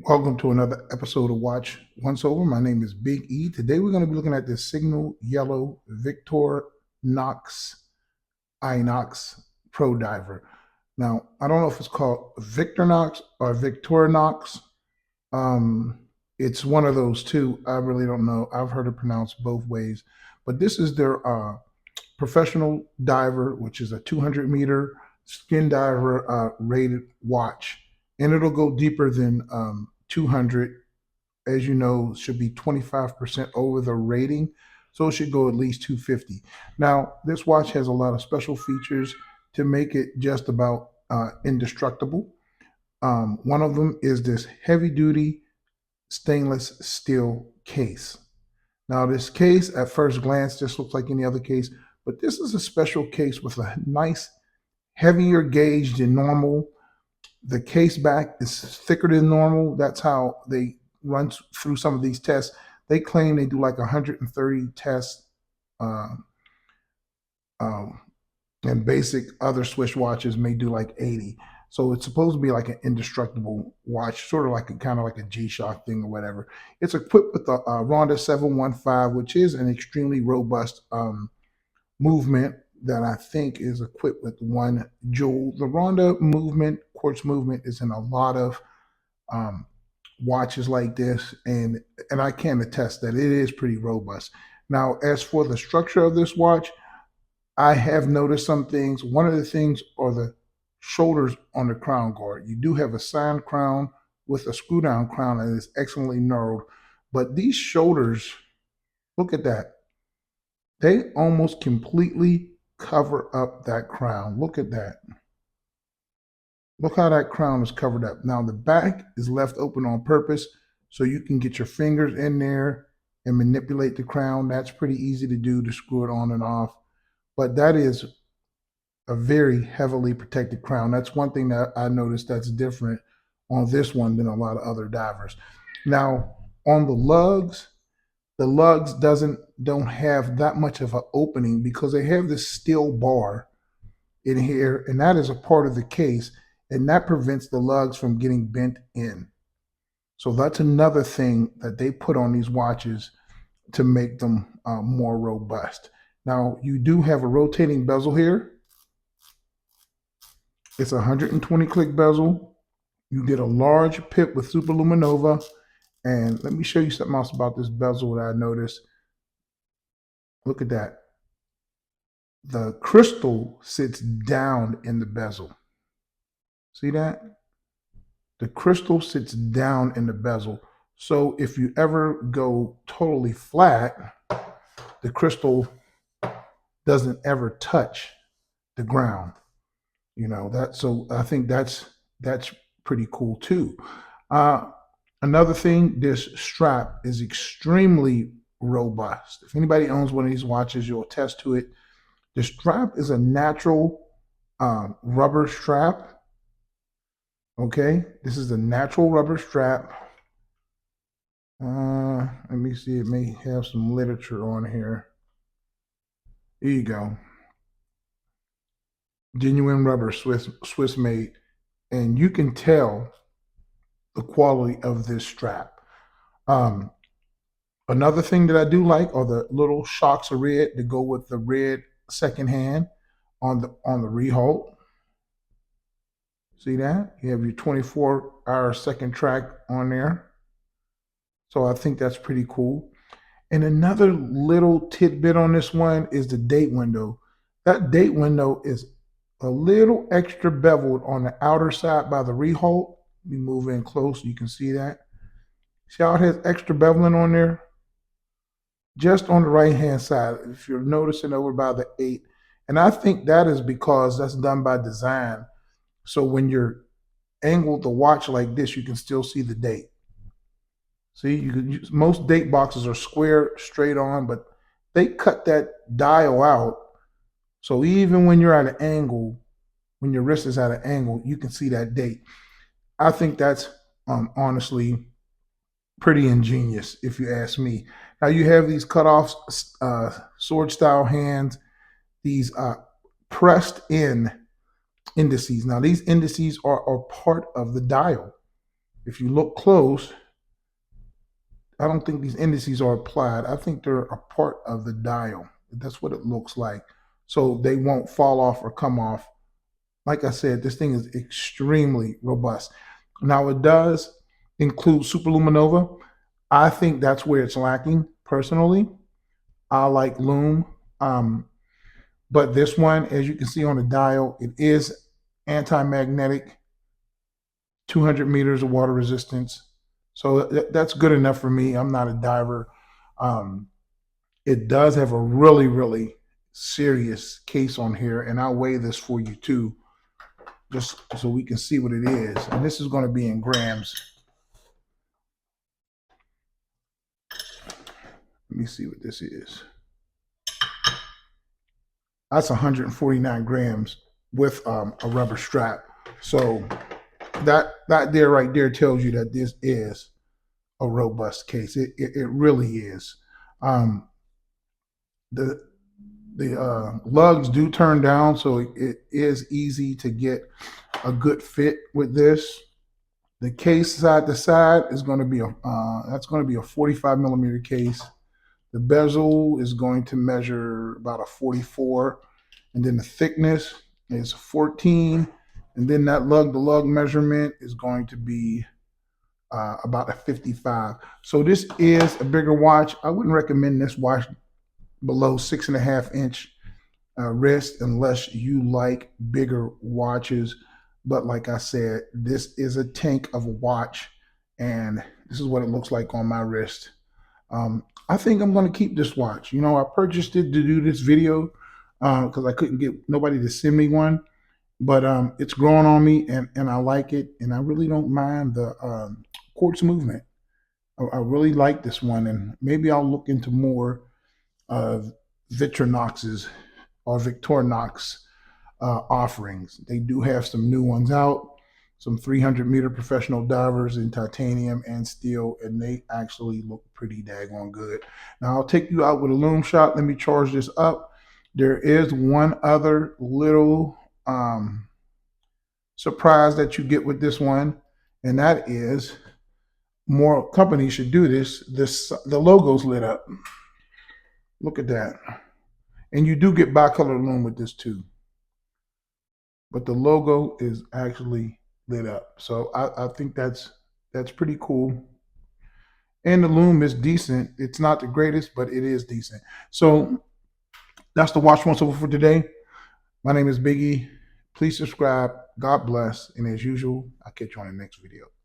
Welcome to another episode of Watch Once Over. My name is Big E. Today we're going to be looking at the Signal Yellow Victorinox I.N.O.X Pro Diver. Now, I don't know if it's called Victorinox or Victorinox. Um, it's one of those two. I really don't know. I've heard it pronounced both ways. But this is their professional diver, which is a 200-meter skin diver rated watch. And it'll go deeper than 200. As you know, should be 25% over the rating. So it should go at least 250. Now, this watch has a lot of special features to make it just about indestructible. One of them is this heavy duty stainless steel case. Now, this case at first glance just looks like any other case, but this is a special case with a nice heavier gauge than normal. The caseback is thicker than normal. That's how they run through some of these tests. They claim they do like 130 tests, uh, um, and basic other Swiss watches may do like 80. So it's supposed to be like an indestructible watch, sort of like a kind of like a G-Shock thing or whatever. It's equipped with the Ronda 715, which is an extremely robust movement that I think is equipped with 1 joule. The Ronda movement, quartz movement, is in a lot of um, watches like this, and I can attest that it is pretty robust. Now, as for the structure of this watch, I have noticed some things. One of the things are the shoulders on the crown guard. You do have a signed crown with a screw down crown that is excellently knurled, but these shoulders, look at that. They almost completely cover up that crown. Look at that. Look how that crown is covered up. Now the back is left open on purpose so you can get your fingers in there and manipulate the crown. That's pretty easy to do, to screw it on and off. But that is a very heavily protected crown. That's one thing that I noticed that's different on this one than a lot of other divers. Now on the lugs don't have that much of an opening because they have this steel bar in here, and that is a part of the case, and that prevents the lugs from getting bent in. So that's another thing that they put on these watches to make them more robust. Now you do have a rotating bezel here. It's a 120 click bezel. You get a large pip with superluminova. And let me show you something else about this bezel that I noticed. Look at that. The crystal sits down in the bezel. See that? The crystal sits down in the bezel. So if you ever go totally flat, the crystal doesn't ever touch the ground. You know that. So I think that's pretty cool too. Another thing, this strap is extremely robust. If anybody owns one of these watches, you'll attest to it. The strap is a natural rubber strap. Okay, this is a natural rubber strap. Let me see, it may have some literature on here. Here you go. Genuine rubber, Swiss made. And you can tell the quality of this strap. Another thing that I do like are the little shocks of red to go with the red second hand on the rehault. See that? You have your 24-hour second track on there. So I think that's pretty cool. And another little tidbit on this one is the date window. That date window is a little extra beveled on the outer side by the rehault. Let me move in close so you can see that. See how it has extra beveling on there? Just on the right hand side, if you're noticing over by the 8. And I think that is because that's done by design. So when you're angled the watch like this, you can still see the date. See, you can use, most date boxes are square, straight on, but they cut that dial out. So even when you're at an angle, when your wrist is at an angle, you can see that date. I think that's honestly pretty ingenious, if you ask me. Now you have these cutoffs, sword style hands, these pressed in indices. Now these indices are part of the dial. If you look close, I don't think these indices are applied. I think they're a part of the dial. That's what it looks like. So they won't fall off or come off. Like I said, this thing is extremely robust. Now it does include superluminova. I think that's where it's lacking personally. I like lume. Um, but this one, as you can see on the dial, it is anti-magnetic, 200 meters of water resistance. So that's good enough for me. I'm not a diver. Um, it does have a really, really serious case on here, and I'll weigh this for you too, just so we can see what it is. And this is going to be in grams. Let me see what this is. That's 149 grams with a rubber strap. So that there right there tells you that this is a robust case. It really is. Um, the lugs do turn down, so it is easy to get a good fit with this. The case side to side is going to be that's going to be a 45 millimeter case. The bezel is going to measure about a 44, and then the thickness is 14, and then that lug to lug measurement is going to be about a 55. So this is a bigger watch. I wouldn't recommend this watch below 6.5-inch wrist unless you like bigger watches. But like I said, this is a tank of a watch, and this is what it looks like on my wrist. I think I'm going to keep this watch. You know, I purchased it to do this video because I couldn't get nobody to send me one. But it's growing on me, and I like it, and I really don't mind the quartz movement. I really like this one, and maybe I'll look into more of Victorinox's or Victorinox offerings. They do have some new ones out, some 300-meter professional divers in titanium and steel, and they actually look pretty daggone good. Now I'll take you out with a lume shot. Let me charge this up. There is one other little surprise that you get with this one, and that is more companies should do this. The logo's lit up. Look at that. And you do get bicolor lume with this too. But the logo is actually lit up. So I think that's pretty cool. And the lume is decent. It's not the greatest, but it is decent. So that's the watch once over for today. My name is Biggie. Please subscribe. God bless. And as usual, I'll catch you on the next video.